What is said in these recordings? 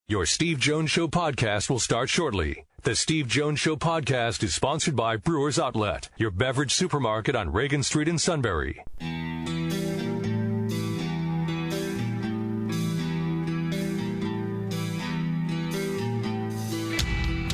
Your Steve Jones Show podcast will start shortly. The Steve Jones Show podcast is sponsored by Brewers Outlet, your beverage supermarket on Reagan Street in Sunbury.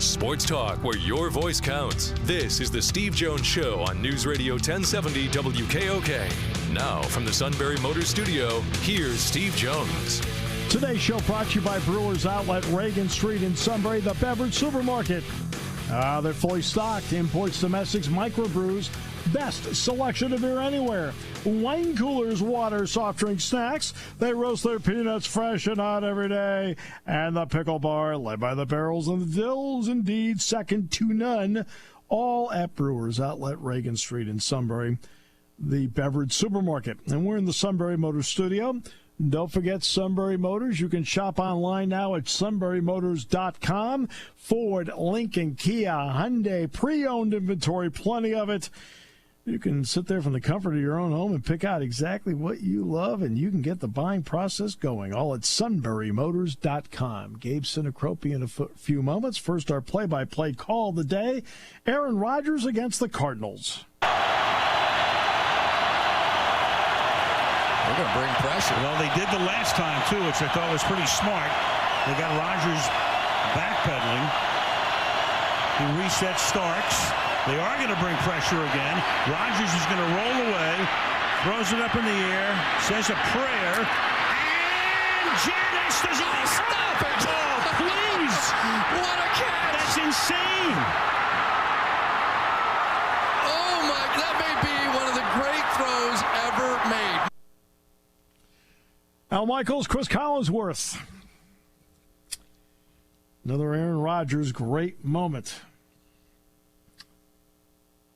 Sports talk where your voice counts. This is the Steve Jones Show on News Radio 1070 WKOK. Now from the Sunbury Motors Studio, here's Steve Jones. Today's show brought to you by Brewers Outlet, Reagan Street in Sunbury, the beverage supermarket. They're fully stocked. Imports, domestics, microbrews. Best selection of beer anywhere. Wine coolers, water, soft drink, snacks. They roast their peanuts fresh and hot every day. And the pickle bar, led by the barrels and the dills, indeed, second to none. All at Brewers Outlet, Reagan Street in Sunbury, the beverage supermarket. And we're in the Sunbury Motors Studio. Don't forget Sunbury Motors. You can shop online now at sunburymotors.com. Ford, Lincoln, Kia, Hyundai, pre-owned inventory, plenty of it. You can sit there from the comfort of your own home and pick out exactly what you love, and you can get the buying process going, all at sunburymotors.com. Gabe Sinicropi in a few moments. First, our play-by-play call of the day. Aaron Rodgers against the Cardinals. They're going to bring pressure. Well, they did the last time, too, which I thought was pretty smart. They got Rodgers backpedaling. He resets Starks. They are going to bring pressure again. Rodgers is going to roll away, throws it up in the air, says a prayer, and Janice does not stop it. Oh, please. What a catch. That's insane. Oh, my. That may be one of the great throws ever made. Al Michaels, Chris Collinsworth. Another Aaron Rodgers great moment.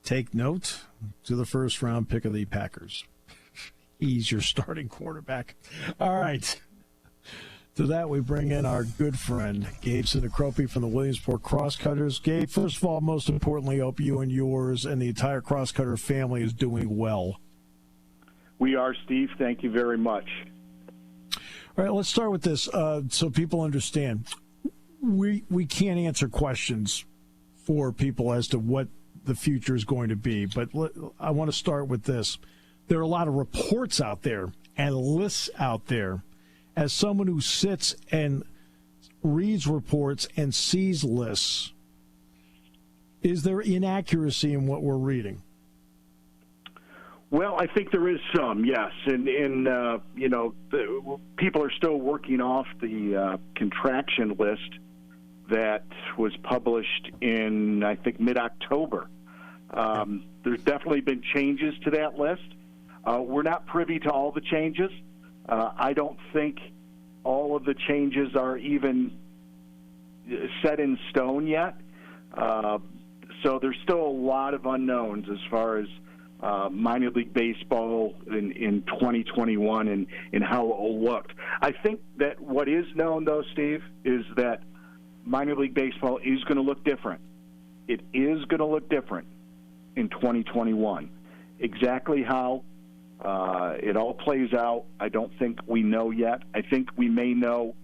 Take note to the first-round pick of the Packers. He's your starting quarterback. All right. To that, we bring in our good friend, Gabe Sinicropi from the Williamsport Crosscutters. Gabe, first of all, most importantly, hope you and yours and the entire Crosscutter family is doing well. We are, Steve. Thank you very much. All right, let's start with this so people understand. We can't answer questions for people as to what the future is going to be, but I want to start with this. There are a lot of reports out there and lists out there. As someone who sits and reads reports and sees lists, is there inaccuracy in what we're reading? Well, I think there is some, yes. And people are still working off the contraction list that was published in, I think, mid-October. There's definitely been changes to that list. We're not privy to all the changes. I don't think all of the changes are even set in stone yet. So there's still a lot of unknowns as far as minor league baseball in 2021 and how it will look. I think that what is known, though, Steve, is that minor league baseball is going to look different. It is going to look different in 2021. Exactly how it all plays out, I don't think we know yet. I think we may know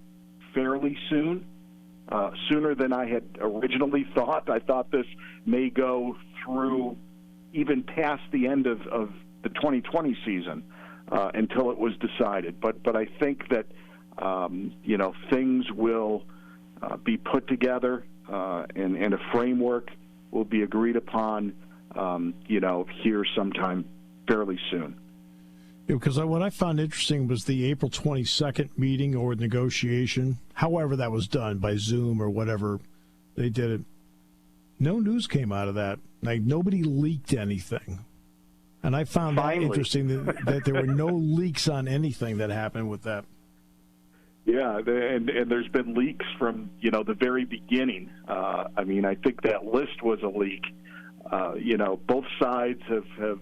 fairly soon, sooner than I had originally thought. I thought this may go through even past the end of the 2020 season until it was decided. But I think that things will be put together and a framework will be agreed upon here sometime fairly soon. Because what I found interesting was the April 22nd meeting or negotiation, however that was done, by Zoom or whatever they did it. No news came out of that. Like, nobody leaked anything. And I found that interesting that there were no leaks on anything that happened with that. Yeah, and there's been leaks from, the very beginning. I think that list was a leak. Both sides have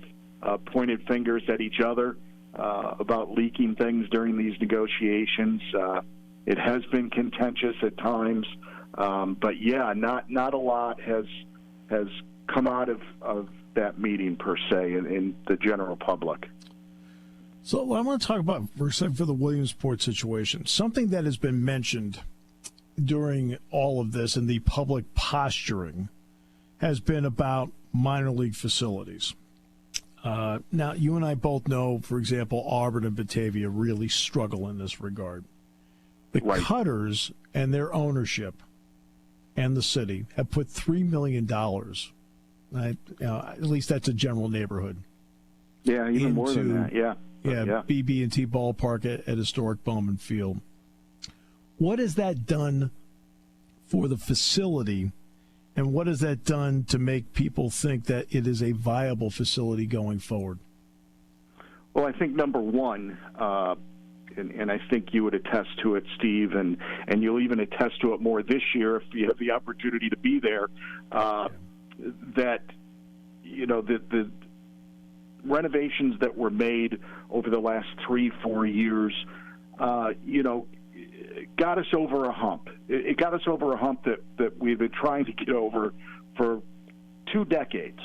pointed fingers at each other about leaking things during these negotiations. It has been contentious at times, but yeah, not a lot has come out of that meeting per se in the general public. So I want to talk about for the Williamsport situation. Something that has been mentioned during all of this and the public posturing has been about minor league facilities. Now, you and I both know, for example, Auburn and Batavia really struggle in this regard. The Cutters and their ownership and the city have put $3 million, at least that's a general neighborhood. Yeah, even more than that, yeah. BB&T Ballpark at historic Bowman Field. What has that done for the facility, and what has that done to make people think that it is a viable facility going forward? Well, I think number one, and I think you would attest to it, Steve, and you'll even attest to it more this year if you have the opportunity to be there, that, the renovations that were made over the last 3-4 years, got us over a hump. It got us over a hump that we've been trying to get over for 2 decades.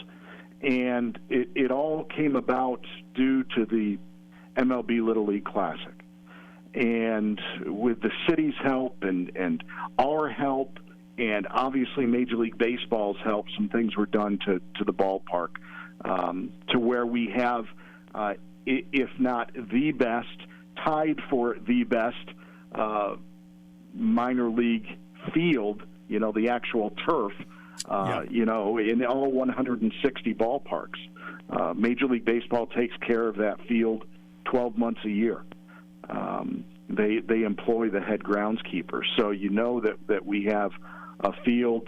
And it all came about due to the MLB Little League Classic. And with the city's help and our help and obviously Major League Baseball's help, some things were done to the ballpark to where we have, if not the best, tied for the best minor league field, the actual turf, in all 160 ballparks. Major League Baseball takes care of that field 12 months a year. They employ the head groundskeeper, so that we have a field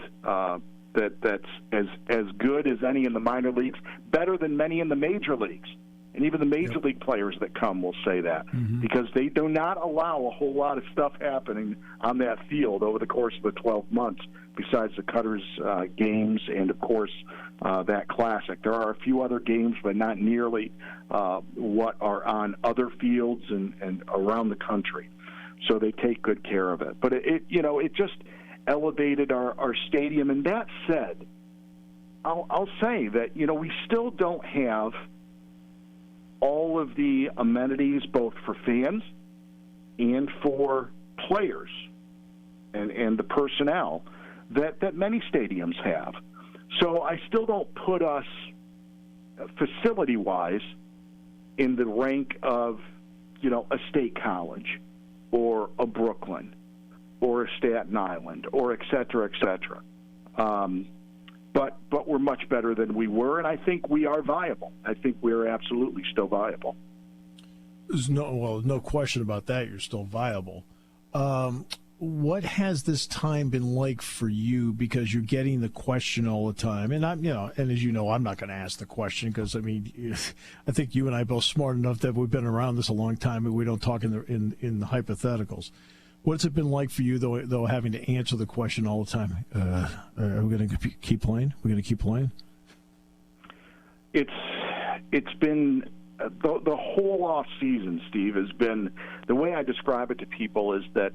that's as good as any in the minor leagues, better than many in the major leagues. And even the major league players that come will say that, because they do not allow a whole lot of stuff happening on that field over the course of the 12 months, besides the Cutters games and, of course, that Classic. There are a few other games, but not nearly what are on other fields and around the country. So they take good care of it. But it just elevated our stadium. And that said, I'll say that, we still don't have all of the amenities, both for fans and for players and the personnel that many stadiums have. So I still don't put us, facility-wise, in the rank of, a State College or a Brooklyn or a Staten Island or et cetera, et cetera. But we're much better than we were, and I think we are viable. I think we're absolutely still viable. There's no question about that. You're still viable. What has this time been like for you? Because you're getting the question all the time, and and as you know, I'm not going to ask the question because I think you and I are both smart enough that we've been around this a long time, and we don't talk in the hypotheticals. What's it been like for you, though, having to answer the question all the time? Are we going to keep playing? We're going to keep playing? It's been the whole off season, Steve, has been, the way I describe it to people is that,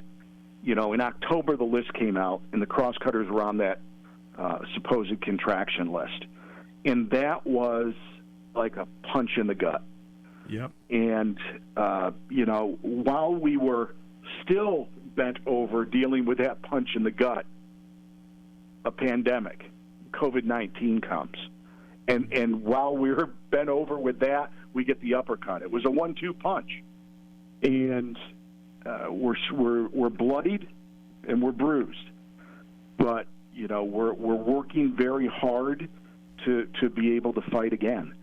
in October the list came out and the Crosscutters were on that supposed contraction list, and that was like a punch in the gut. Yep. And while we were still bent over dealing with that punch in the gut, a pandemic, COVID-19 comes. And while we were bent over with that, we get the uppercut. It was a 1-2 punch. And we're bloodied and we're bruised. But, we're working very hard to be able to fight again.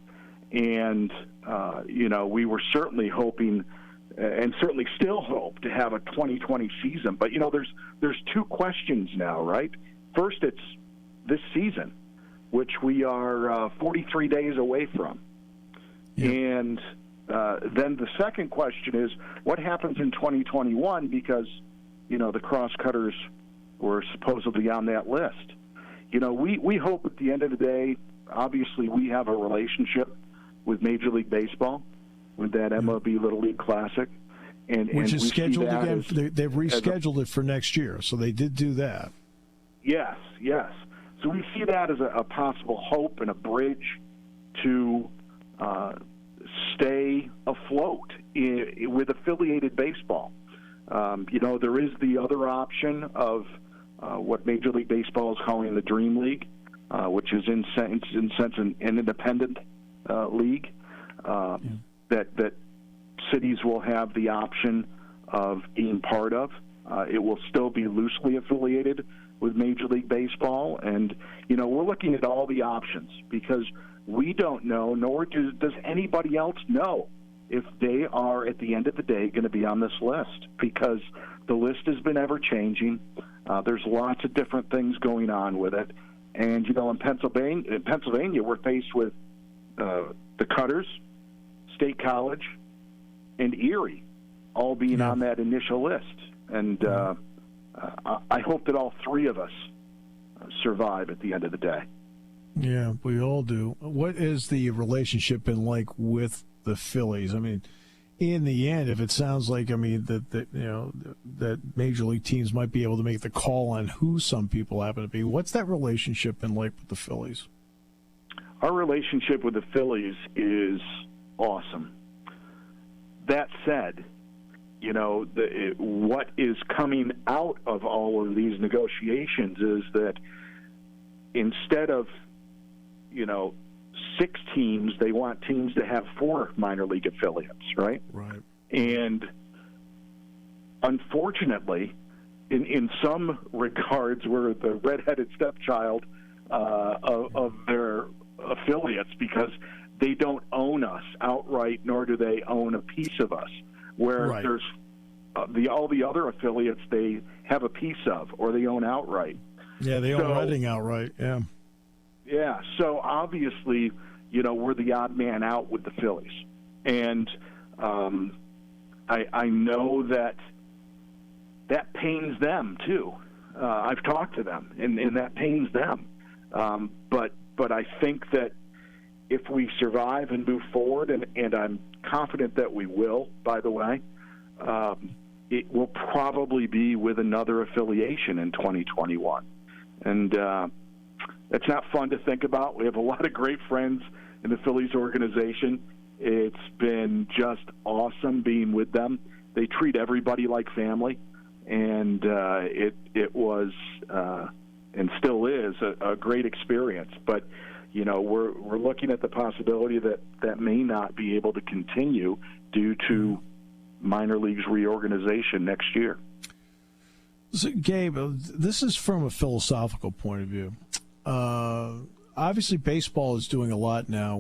And, we were certainly hoping and certainly still hope to have a 2020 season. But, there's 2 questions now, right? First, it's this season, which we are 43 days away from. Yeah. And then the second question is, what happens in 2021? Because, the Crosscutters were supposedly on that list. We hope at the end of the day, obviously we have a relationship with Major League Baseball, with that MLB Little League Classic. Which is scheduled again. They've rescheduled it for next year, so they did do that. Yes. So we see that as a possible hope and a bridge to stay afloat with affiliated baseball. There is the other option of what Major League Baseball is calling the Dream League, which is in sense an independent league that cities will have the option of being part of. It will still be loosely affiliated with Major League Baseball, and we're looking at all the options because we don't know, nor does anybody else know, if they are at the end of the day going to be on this list, because the list has been ever changing. There's lots of different things going on with it, and in Pennsylvania, we're faced with the Cutters, State College, and Erie all being on that initial list. And I hope that all three of us survive at the end of the day. Yeah, we all do. What is the relationship been like with the Phillies? I mean, in the end, if it sounds like, that major league teams might be able to make the call on who some people happen to be, what's that relationship been like with the Phillies? Our relationship with the Phillies is awesome. That said, what is coming out of all of these negotiations is that instead of, 6 teams, they want teams to have 4 minor league affiliates, right? Right. And unfortunately, in some regards, we're the redheaded stepchild of their affiliates because they don't own us outright, nor do they own a piece of us. Where there's all the other affiliates they have a piece of or they own outright. Yeah, they own Reading outright. Yeah. Yeah. So obviously, we're the odd man out with the Phillies, and I know that pains them too. I've talked to them, and that pains them. But I think that if we survive and move forward, and I'm confident that we will, by the way, it will probably be with another affiliation in 2021. And it's not fun to think about. We have a lot of great friends in the Phillies organization. It's been just awesome being with them. They treat everybody like family, and it was and still is a great experience. But we're looking at the possibility that may not be able to continue due to minor leagues reorganization next year. So, Gabe, this is from a philosophical point of view. Obviously, baseball is doing a lot now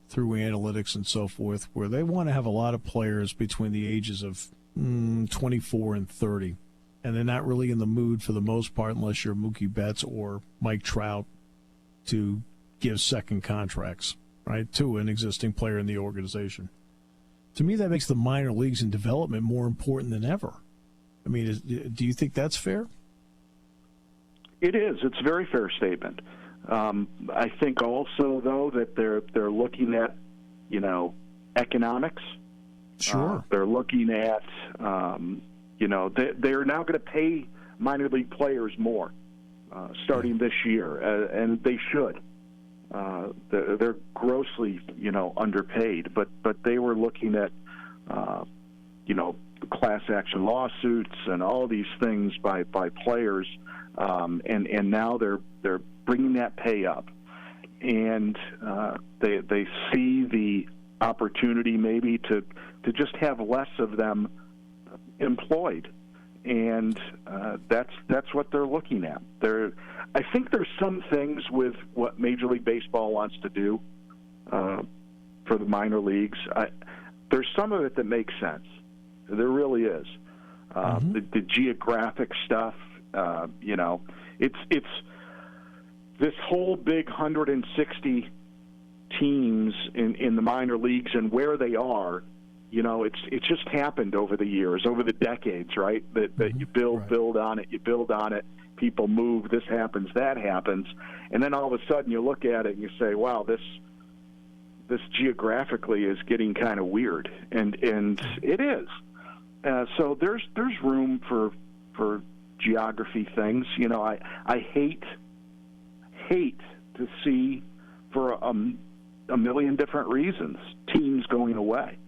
through analytics and so forth, where they want to have a lot of players between the ages of 24 and 30, and they're not really in the mood for the most part, unless you're Mookie Betts or Mike Trout, to give second contracts, right, to an existing player in the organization. To me, that makes the minor leagues and development more important than ever. I mean, do you think that's fair? It is. It's a very fair statement. I think also, though, that they're looking at, economics. Sure. They're looking at, they're now going to pay minor league players more starting this year, and they should. They're grossly, underpaid, but they were looking at, class action lawsuits and all these things by players, and now they're bringing that pay up, and they see the opportunity maybe to just have less of them employed, and that's what they're looking at. I think there's some things with what Major League Baseball wants to do for the minor leagues. There's some of it that makes sense. There really is. The geographic stuff, it's this whole big 160 teams in the minor leagues and where they are. It's just happened over the years, over the decades, right? That you build on it. People move. This happens, that happens, and then all of a sudden you look at it and you say, "Wow, this geographically is getting kind of weird," and it is. So there's room for geography things. I hate to see, for a million different reasons, teams going away,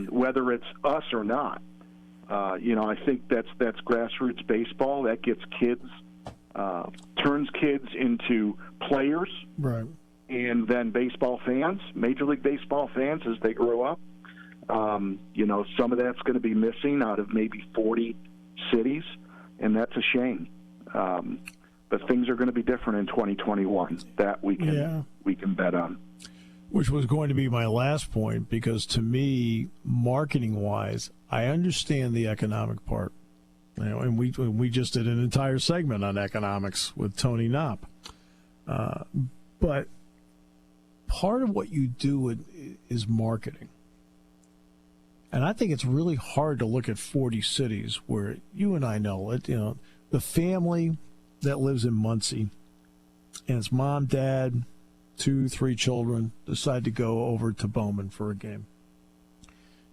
whether it's us or not. I think that's grassroots baseball. That gets kids, turns kids into players, right? And then baseball fans, Major League Baseball fans, as they grow up. Some of that's going to be missing out of maybe 40 cities, and that's a shame. But things are going to be different in 2021. That we can bet on. Which was going to be my last point, because to me, marketing-wise, I understand the economic part. And we just did an entire segment on economics with Tony Knopp. But part of what you do is marketing. And I think it's really hard to look at 40 cities where you and I know it. The family that lives in Muncie, and it's mom, dad, 2-3 children, decide to go over to Bowman for a game.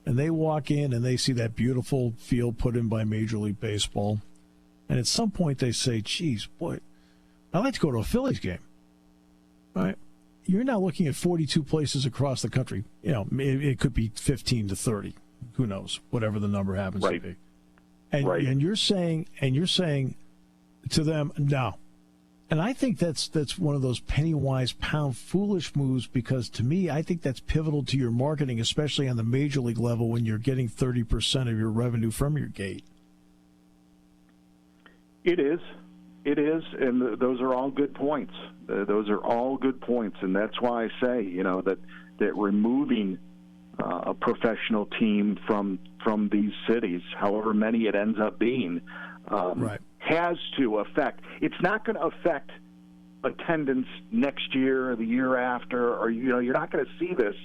And they walk in and they see that beautiful field put in by Major League Baseball. And at some point they say, geez, boy, I'd like to go to a Phillies game. All right. You're now looking at 42 places across the country. It could be 15 to 30. Who knows? Whatever the number happens to be. And you're saying to them, no. And I think that's one of those penny-wise, pound-foolish moves, because to me, I think that's pivotal to your marketing, especially on the major league level when you're getting 30% of your revenue from your gate. It is, and those are all good points. Those are all good points, and that's why I say, that removing a professional team from these cities, however many it ends up being, has to affect. It's not going to affect attendance next year or the year after, or you're not going to see this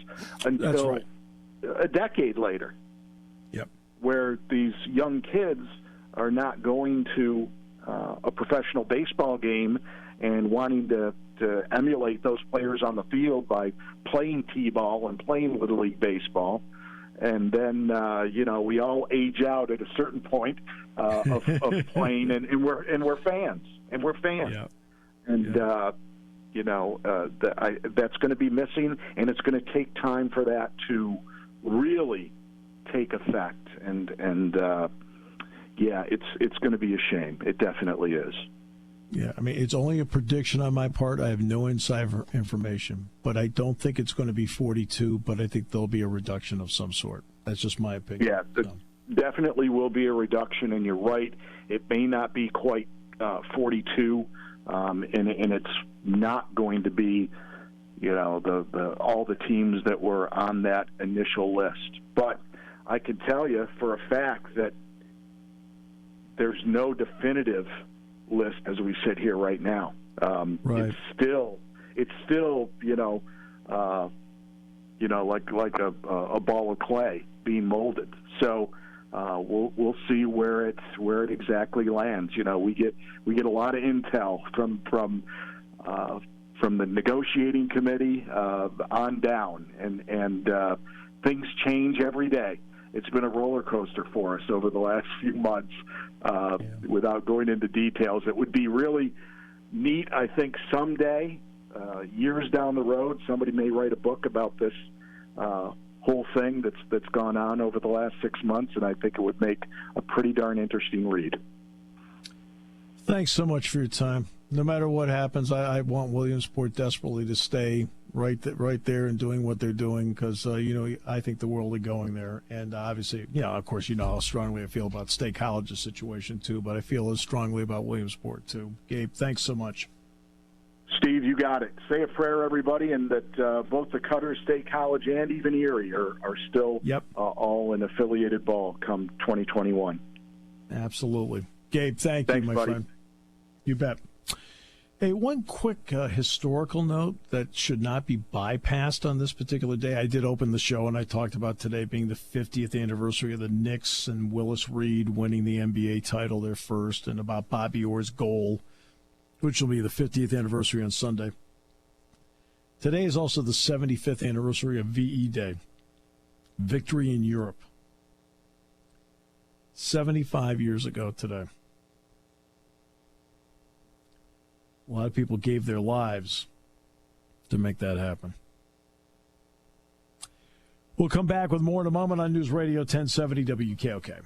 until a decade later. Yep. Where these young kids are not going to a professional baseball game and wanting to emulate those players on the field by playing t-ball and playing Little League baseball. And then, we all age out at a certain point of playing, and we're fans. Yeah. And that's going to be missing, and it's going to take time for that to really take effect. And it's going to be a shame. It definitely is. Yeah, I mean, it's only a prediction on my part. I have no inside information, but I don't think it's going to be 42, but I think there'll be a reduction of some sort. That's just my opinion. Yeah, definitely will be a reduction, and you're right. It may not be quite 42, and it's not going to be, all the teams that were on that initial list. But I can tell you for a fact that there's no definitive list as we sit here right now. It's still like a ball of clay being molded. So we'll see where it exactly lands. We get a lot of intel from the negotiating committee on down, and things change every day. It's been a roller coaster for us over the last few months. Without going into details, it would be really neat, I think, someday, years down the road, somebody may write a book about this whole thing that's gone on over the last 6 months, and I think it would make a pretty darn interesting read. Thanks so much for your time. No matter what happens, I want Williamsport desperately to stay right there and doing what they're doing, because I think the world is going there. And obviously, of course, how strongly I feel about State College's situation too, but I feel as strongly about Williamsport too. Gabe, thanks so much. Steve, you got it. Say a prayer, everybody, and that both the Cutters, State College, and even Erie are still all in affiliated ball come 2021. Absolutely. Gabe, thanks you, my buddy. friend. You bet. Hey, one quick historical note that should not be bypassed on this particular day. I did open the show, and I talked about today being the 50th anniversary of the Knicks and Willis Reed winning the NBA title, their first, and about Bobby Orr's goal, which will be the 50th anniversary on Sunday. Today is also the 75th anniversary of VE Day, Victory in Europe. 75 years ago today. A lot of people gave their lives to make that happen. We'll come back with more in a moment on News Radio 1070 WKOK.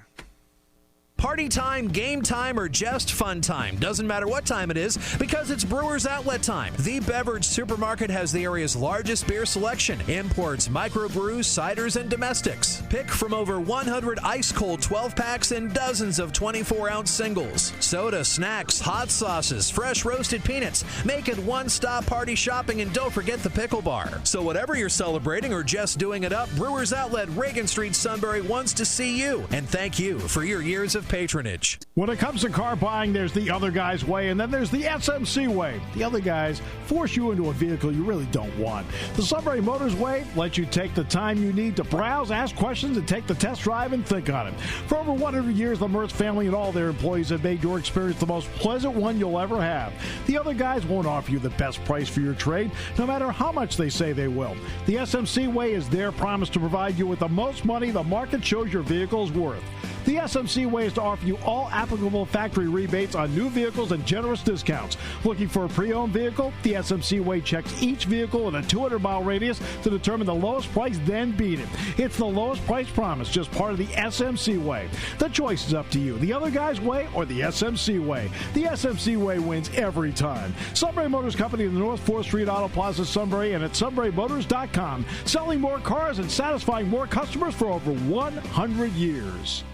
Party time, game time, or just fun time. Doesn't matter what time it is because it's Brewers Outlet time. The beverage supermarket has the area's largest beer selection. Imports, microbrews, ciders, and domestics. Pick from over 100 ice-cold 12-packs and dozens of 24-ounce singles. Soda, snacks, hot sauces, fresh roasted peanuts. Make it one-stop party shopping, and don't forget the pickle bar. So whatever you're celebrating or just doing it up, Brewers Outlet, Reagan Street, Sunbury wants to see you. And thank you for your years of patronage. When it comes to car buying, there's the other guy's way, and then there's the SMC way. The other guys force you into a vehicle you really don't want. The Sunbury Motors way lets you take the time you need to browse, ask questions, and take the test drive and think on it. For over 100 years, the Mertz family and all their employees have made your experience the most pleasant one you'll ever have. The other guys won't offer you the best price for your trade, no matter how much they say they will. The SMC way is their promise to provide you with the most money the market shows your vehicle is worth. The SMC way is to offer you all applicable factory rebates on new vehicles and generous discounts. Looking for a pre-owned vehicle? The SMC way checks each vehicle in a 200-mile radius to determine the lowest price, then beat it. It's the lowest price promise, just part of the SMC way. The choice is up to you. The other guy's way or the SMC way. The SMC way wins every time. Sunbury Motors Company in the North 4th Street Auto Plaza, Sunbury, and at sunburymotors.com. Selling more cars and satisfying more customers for over 100 years.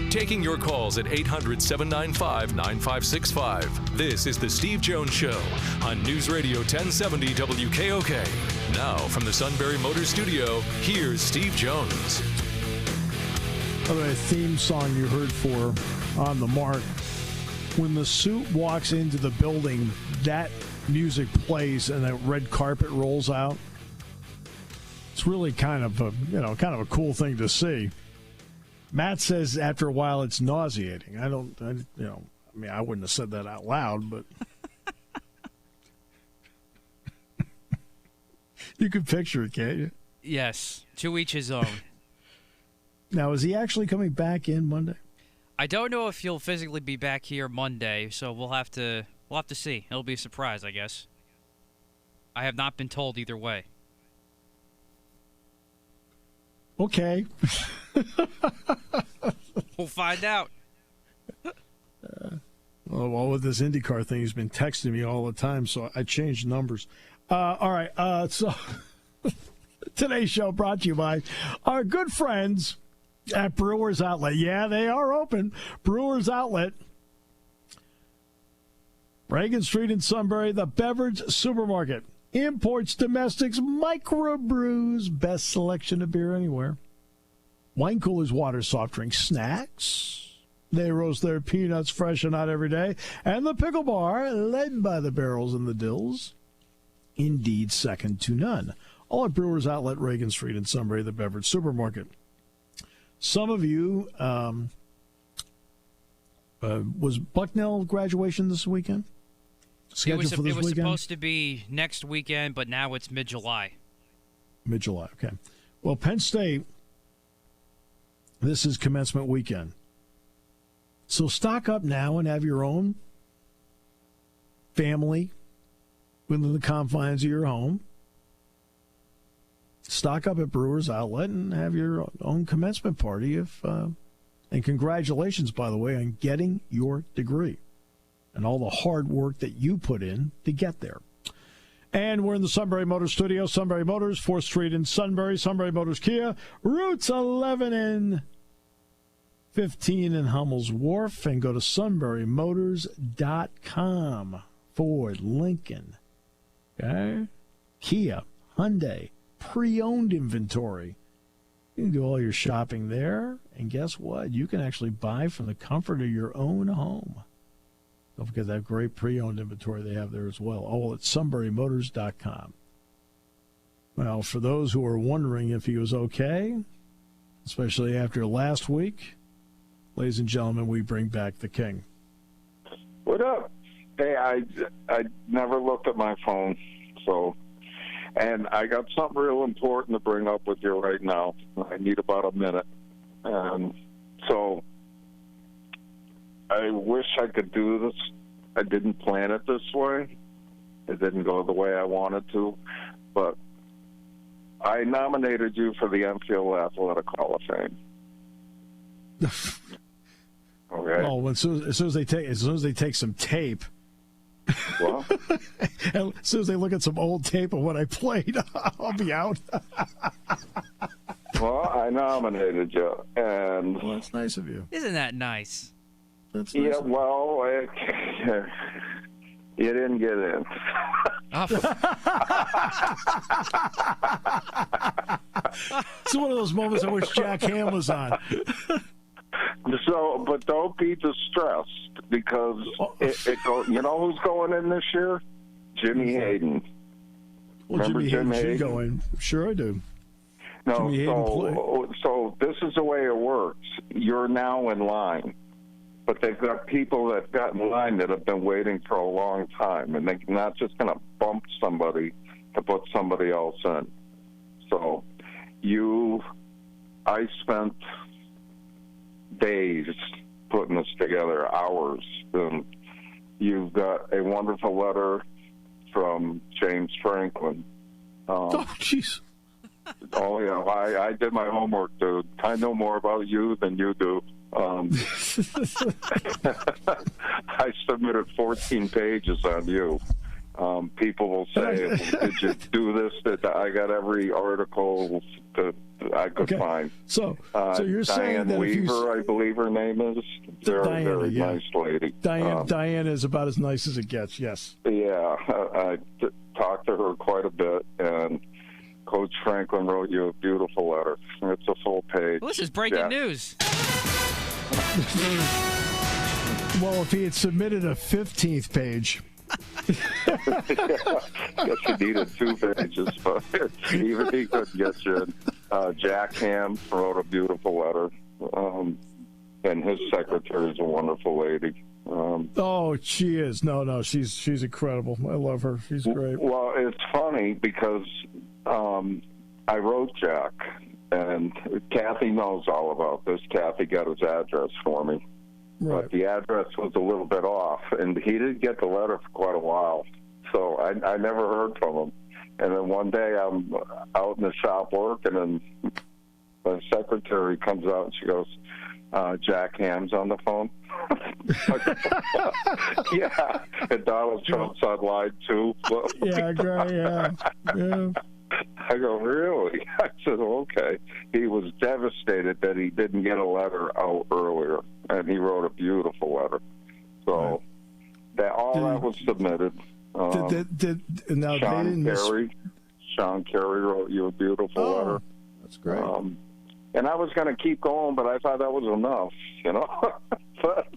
Taking your calls at 800-795-9565. This is the Steve Jones Show on News Radio 1070 WKOK. Now from the Sunbury Motors Studio, here's Steve Jones. By the way, theme song you heard for On the Mark. When the suit walks into the building, that music plays and that red carpet rolls out. It's really kind of a cool thing to see. Matt says after a while it's nauseating. I wouldn't have said that out loud, but you can picture it, can't you? Yes, to each his own. Now, is he actually coming back in Monday? I don't know if he'll physically be back here Monday, so we'll have to see. It'll be a surprise, I guess. I have not been told either way. Okay. We'll find out. Well, with this IndyCar thing, he's been texting me all the time, so I changed numbers. All right, so today's show brought to you by our good friends at Brewers Outlet. Yeah, they are open. Brewers Outlet. Reagan Street in Sunbury, the beverage supermarket. Imports, domestics, microbrews, best selection of beer anywhere. Wine coolers, water, soft drinks, snacks. They roast their peanuts fresh and hot every day. And the pickle bar, led by the barrels and the dills. Indeed, second to none. All at Brewers Outlet, Reagan Street in Sunbury, the beverage supermarket. Some of you, was Bucknell graduation this weekend? It was supposed to be next weekend, but now it's mid-July. Mid-July, okay. Well, Penn State, this is commencement weekend. So stock up now and have your own family within the confines of your home. Stock up at Brewers Outlet and have your own commencement party. And congratulations, by the way, on getting your degree and all the hard work that you put in to get there. And we're in the Sunbury Motors studio. Sunbury Motors, 4th Street in Sunbury. Sunbury Motors Kia, routes 11 and 15 in Hummel's Wharf. And go to sunburymotors.com. Ford, Lincoln, okay? Kia, Hyundai, pre-owned inventory. You can do all your shopping there. And guess what? You can actually buy from the comfort of your own home. Don't forget that great pre-owned inventory they have there as well. All at sunburymotors.com. Well, for those who are wondering if he was okay, especially after last week, ladies and gentlemen, we bring back the king. What up? Hey, I never looked at my phone, and I got something real important to bring up with you right now. I need about a minute. So I wish I could do this. I didn't plan it this way. It didn't go the way I wanted to. But I nominated you for the Enfield Athletic Hall of Fame. Okay. Oh, as soon as they take some tape. Well, And as soon as they look at some old tape of what I played, I'll be out. well, I nominated you, and Well, that's nice of you. Isn't that nice? That's nice. yeah, well, you didn't get in. It's one of those moments I wish Jack Ham was on. So, but don't be distressed because you know who's going in this year? Jimmy Hayden. Well, Remember Jimmy Jim Hayden Hayden? going. Sure, I do. No, Jimmy Hayden so this is the way it works. You're now in line, but they've got people that got in line that have been waiting for a long time, and they're not just going to bump somebody to put somebody else in. So, I spent days putting this together, hours, and you've got a wonderful letter from James Franklin. Oh, jeez. Oh, yeah, I did my homework, dude. I know more about you than you do. I submitted 14 pages on you. People will say, did you do this? I got every article that I could find. So you're saying Diane that Weaver, I believe her name is. Very yeah. nice lady. Diane is about as nice as it gets, yes. Yeah, I talked to her quite a bit, and Coach Franklin wrote you a beautiful letter. It's a full page. Well, this is breaking news. Well, if he had submitted a 15th page. Guess you needed 2 pages, but even he could get you in. Jack Ham wrote a beautiful letter, and his secretary is a wonderful lady. Oh, she is. No, she's incredible. I love her. She's great. Well, it's funny because I wrote Jack, and Kathy knows all about this. Kathy got his address for me. Right. But the address was a little bit off, and he didn't get the letter for quite a while. So I never heard from him. And then one day I'm out in the shop working, and the secretary comes out and she goes, Jack Ham's on the phone. Yeah, and Donald Trump's on line too. Yeah, great. Yeah. I go, really? I said, okay. He was devastated that he didn't get a letter out earlier, and he wrote a beautiful letter. So that was submitted. Sean Carey wrote you a beautiful letter. That's great. And I was going to keep going, but I thought that was enough, you know. But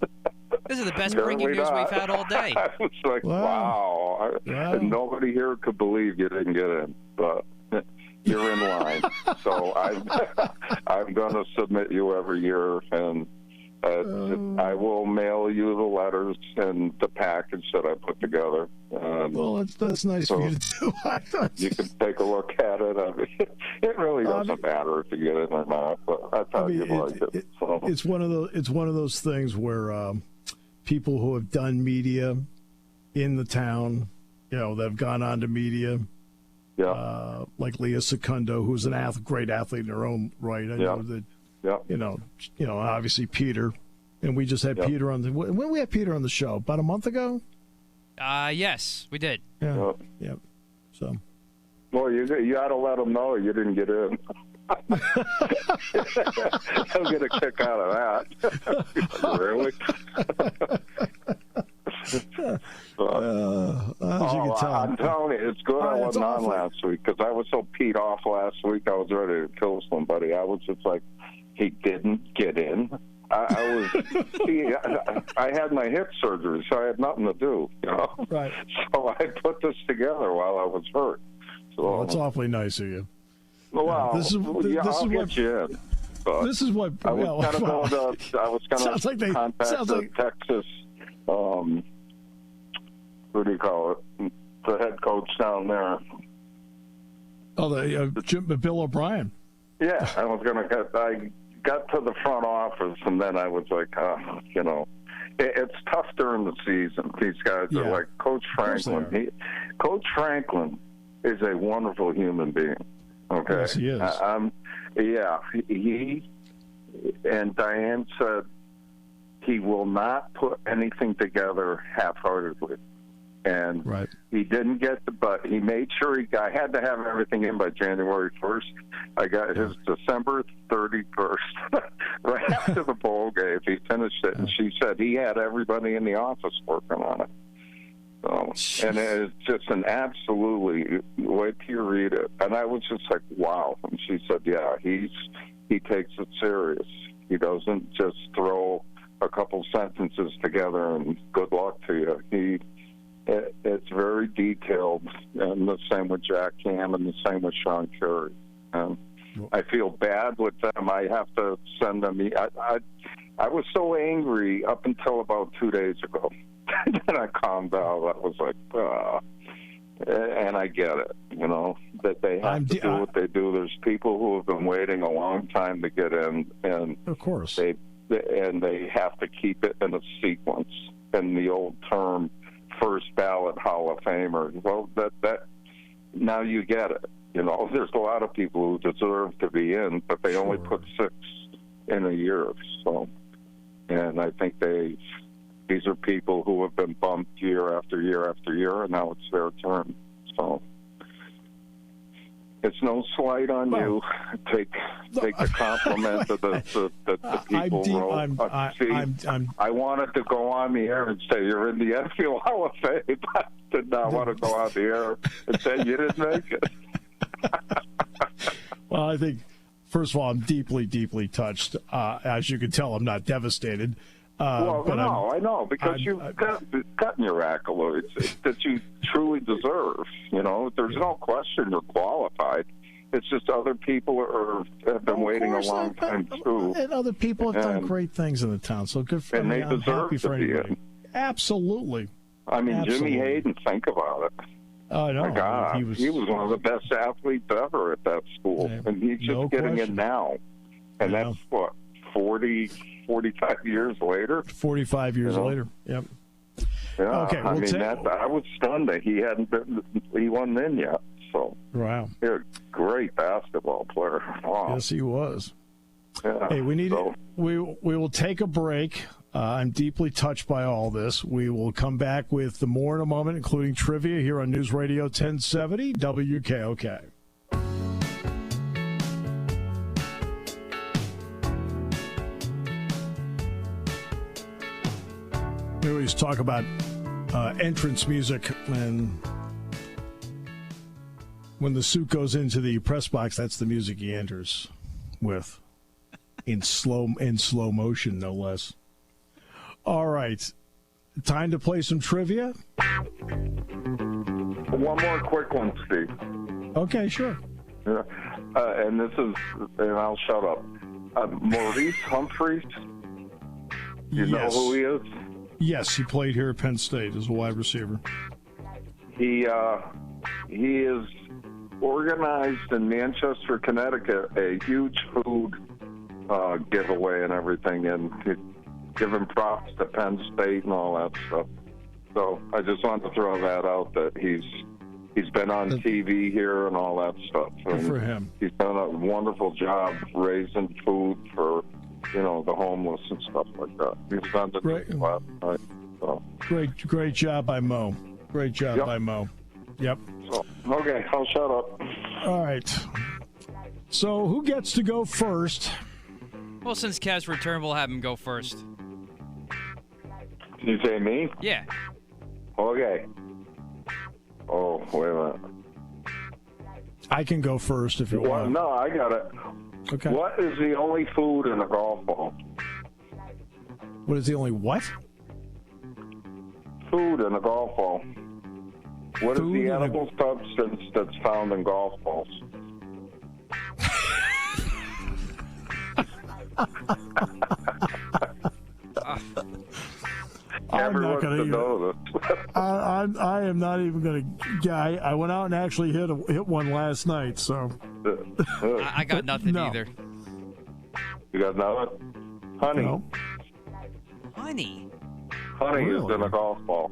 this is the best breaking news we've had all day. I was like, wow. And nobody here could believe you didn't get in, but you're in line. So I'm going to submit you every year, and I will mail you the letters and the package that I put together. Well, that's nice for you to do. You can take a look at it. I mean, it really doesn't matter if you get it or not, but I thought you'd like it. So. It's one of those things where people who have done media in the town, that have gone on to media, like Leah Secundo, who's an great athlete in her own right. I know that. Yeah. Obviously Peter, and we just had Peter on when we had Peter on the show about a month ago. Yes, we did. Yeah. Yep. So. Well, you got to let them know you didn't get in. He'll get a kick out of that. Really? I'm telling you, it's good I wasn't on last week because I was so peed off last week. I was ready to kill somebody. I was just like, he didn't get in. I had my hip surgery, so I had nothing to do, Right. So I put this together while I was hurt. So that's awfully nice of you. Well, I'll get you in. But this is what I was going to contact the Texas. What do you call it? The head coach down there. Oh, Bill O'Brien. Yeah, I was going to I got to the front office, and then I was like, it's tough during the season. These guys are like Coach Franklin. Coach Franklin is a wonderful human being. Okay, yes, he is. He And Diane said he will not put anything together half-heartedly. And he didn't get but he made sure I had to have everything in by January 1st. I got his December 31st, right after the bowl game. He finished it, and she said he had everybody in the office working on it. So, and it's just an absolutely, wait till you read it. And I was just like, wow. And she said, yeah, he takes it serious. He doesn't just throw a couple sentences together and good luck to you. It's very detailed, and the same with Jack Ham and the same with Sean Curry. I feel bad with them. I have to send them. I was so angry up until about 2 days ago. Then I calmed down. I was like, and I get it, that they have to do what they do. There's people who have been waiting a long time to get in, and of course, they have to keep it in a sequence. And the old term, first ballot Hall of Famer. Well, that now you get it. There's a lot of people who deserve to be in, but they only put 6 in a year. So, and I think these are people who have been bumped year after year after year, and now it's their turn. So it's no slight on you. Take the compliment that the people wrote. I wanted to go on the air and say you're in the NFL Hall of Fame. I did not want to go on the air and say you didn't make it. Well, I think, first of all, I'm deeply, deeply touched. As you can tell, I'm not devastated. I know, because you've gotten your accolades that you truly deserve. There's no question you're qualified. It's just other people have been waiting a long time, too. And other people have done great things in the town, so good for them. And they deserve to be in. Absolutely. I mean, Jimmy Hayden, think about it. Oh, no. My God, he was one of the best athletes ever at that school, and he's just getting in now. And that's, 45 years later? 45 years later, yep. Yeah, okay, I was stunned that he wasn't in yet. So, wow. He's a great basketball player. Wow. Yes, he was. Yeah, hey, we will take a break. I'm deeply touched by all this. We will come back with the more in a moment, including trivia here on News Radio 1070 WKOK. We always talk about entrance music, and when the suit goes into the press box, that's the music he enters with, in slow motion, no less. All right, time to play some trivia. One more quick one, Steve. Okay, sure. Yeah. And I'll shut up. Maurice Humphreys. You know who he is? Yes, he played here at Penn State as a wide receiver. He is organized in Manchester, Connecticut, a huge food giveaway and everything, and give him props to Penn State and all that stuff. So I just wanted to throw that out, that he's been on TV here and all that stuff. Good for him. He's done a wonderful job raising food for the homeless and stuff like that. He's done the last night. So. Great job by Mo. Great job by Mo. Yep. So, okay, I'll shut up. All right. So who gets to go first? Well, since Kev's returned, we'll have him go first. You say me? Yeah. Okay. Oh, wait a minute. I can go first if you want. No, I got it. Okay. What is the only food in a golf ball? What is the only what? Food in a golf ball. What is the edible substance that's found in golf balls? Everyone to know this. I am not even going to. I went out and actually hit one last night. So I got nothing either. You got nothing? Honey. No. Honey. Honey is in a golf ball.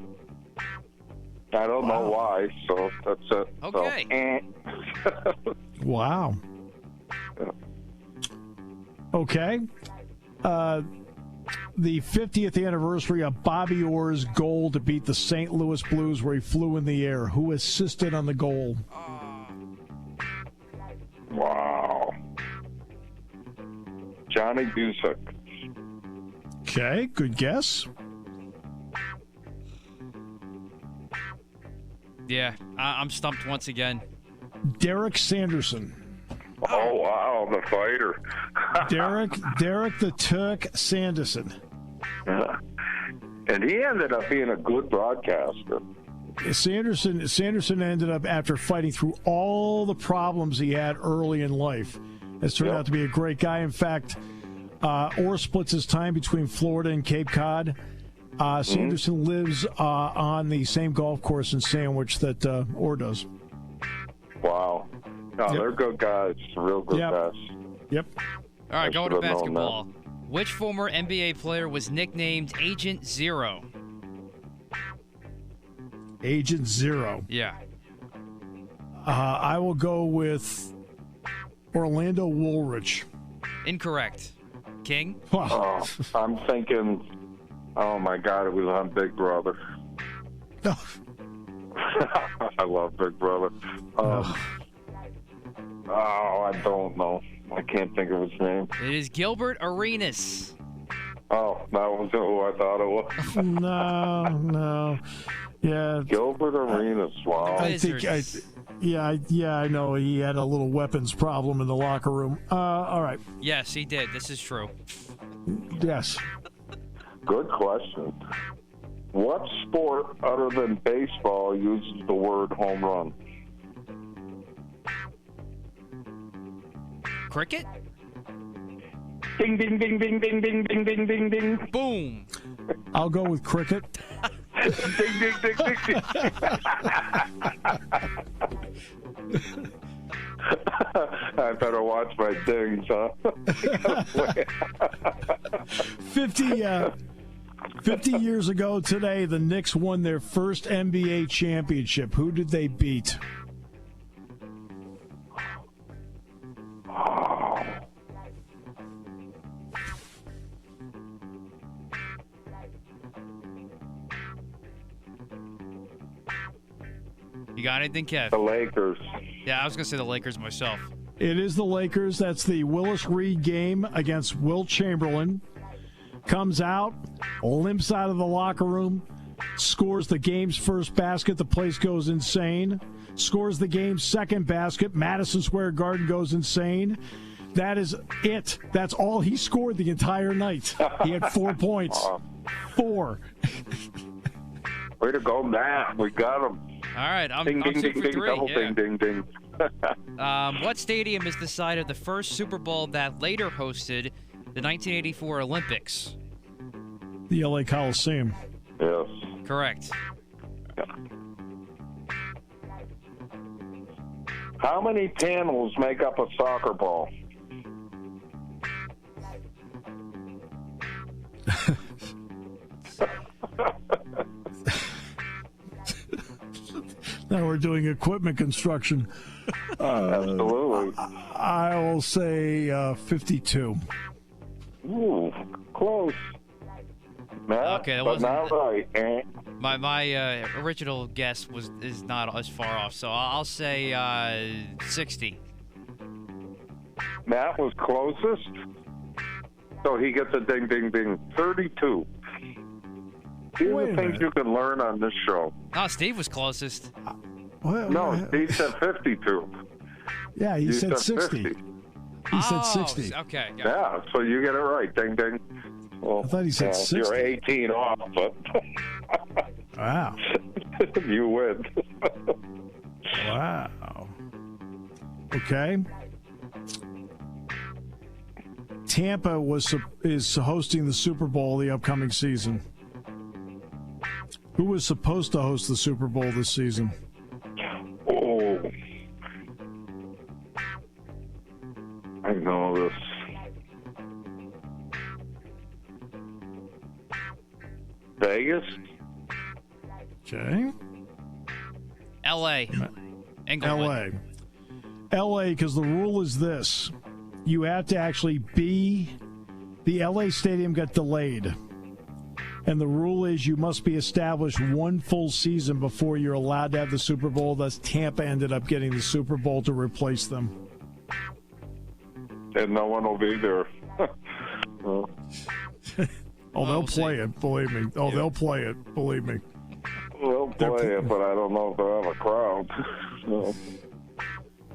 I don't know why, so that's it. Okay. So, wow. Yeah. Okay. the 50th anniversary of Bobby Orr's goal to beat the St. Louis Blues where he flew in the air? Who assisted on the goal? Wow. Johnny Busick. Okay, good guess. Yeah, I'm stumped once again. Derek Sanderson. Oh, wow, the fighter. Derek the Turk Sanderson. Yeah. And he ended up being a good broadcaster. Sanderson ended up, after fighting through all the problems he had early in life, has turned out to be a great guy. In fact, Orr splits his time between Florida and Cape Cod. Sanderson lives on the same golf course in Sandwich that Orr does. Wow. No, they're good guys. Real good guys. Yep. All right, going to basketball. Which former NBA player was nicknamed Agent Zero? Agent Zero. Yeah. I will go with Orlando Woolrich. Incorrect. King? Oh, I'm thinking, oh my God, it was on Big Brother. I love Big Brother. I don't know. I can't think of his name. It is Gilbert Arenas. Oh, that wasn't who I thought it was. No. Yeah. Gilbert Arenas, wow. I know. He had a little weapons problem in the locker room. All right. Yes, he did. This is true. Yes. Good question. What sport other than baseball uses the word home run? Cricket? Ding, ding, ding, ding, ding, ding, ding, ding, ding, ding. Boom. I'll go with cricket. Ding, ding, ding, ding, ding. I better watch my dings, huh? 50 years ago today, the Knicks won their first NBA championship. Who did they beat? You got anything, Kev? The Lakers. Yeah, I was going to say the Lakers myself. It is the Lakers. That's the Willis Reed game against Wilt Chamberlain. Comes out, limps out of the locker room, scores the game's first basket. The place goes insane. Scores the game's second basket. Madison Square Garden goes insane. That is it. That's all he scored the entire night. He had 4 points. 4. Way to go, Matt. We got him. All right, I'm ding, 2 ding, for ding, 3. double Yeah. ding, ding, ding. What stadium is the site of the first Super Bowl that later hosted the 1984 Olympics? The LA Coliseum. Yes. Correct. Yeah. How many panels make up a soccer ball? Now we're doing equipment construction. Absolutely. I will say 52. Ooh, close. Matt, Okay, that but wasn't- not right. My original guess is not as far off, so I'll say 60. Matt was closest, so he gets a ding, ding, ding. 32. These Wait are a things minute. you can learn on this show. Oh, Steve was closest. No, he said 52. Yeah, he said 60. 50. He said 60. Okay. Got it. Yeah, so you get it right. Ding, ding. Well, I thought he said 60. You're 18 off, but Wow. you win. Wow. Okay. Tampa is hosting the Super Bowl the upcoming season. Who was supposed to host the Super Bowl this season? Oh. I know this. Vegas? Okay. L.A. Englewood. LA, because the rule is this. You have to actually be the LA stadium got delayed. And the rule is you must be established one full season before you're allowed to have the Super Bowl. Thus, Tampa ended up getting the Super Bowl to replace them. And no one will be there. They'll play it, believe me. They'll play it, believe me. They'll play it, but I don't know if they'll have a crowd.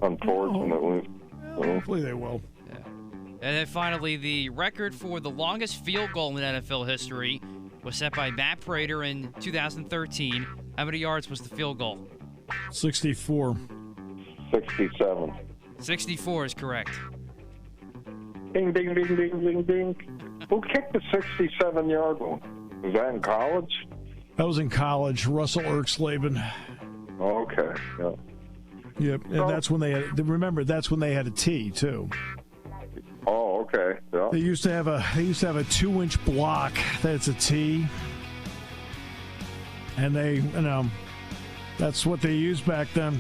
Unfortunately. Hopefully they will. Yeah. And then finally, the record for the longest field goal in NFL history was set by Matt Prater in 2013. How many yards was the field goal? 64. 67. 64 is correct. Ding, ding, ding, ding, ding, ding. Who kicked the 67-yard one? Was that in college? That was in college. Russell Erxleben. Okay, yeah. Yep, and that's when they had. Remember, that's when they had a T too. Oh, okay. Yeah. They used to have a 2-inch block that's a T, and that's what they used back then.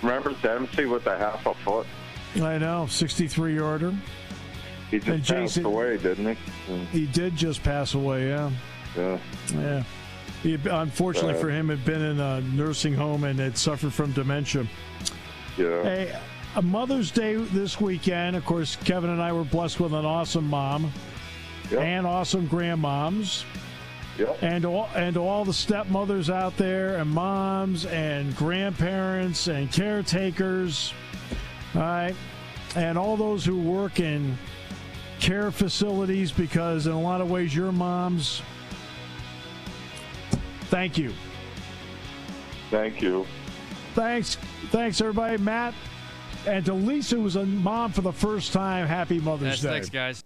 Remember Dempsey with the half a foot? I know, 63-yarder. He just passed away, didn't he? He did just pass away. Yeah. Yeah. Yeah. He, unfortunately for him, had been in a nursing home and had suffered from dementia. Yeah. Hey, a Mother's Day this weekend. Of course, Kevin and I were blessed with an awesome mom and awesome grandmoms. Yep. And all the stepmothers out there, and moms and grandparents and caretakers, all right, and all those who work in care facilities, because in a lot of ways you're moms. Thank you. Thank you. Thanks, everybody. Matt, and to Lisa, who's a mom for the first time, happy Mother's Day. Thanks, guys.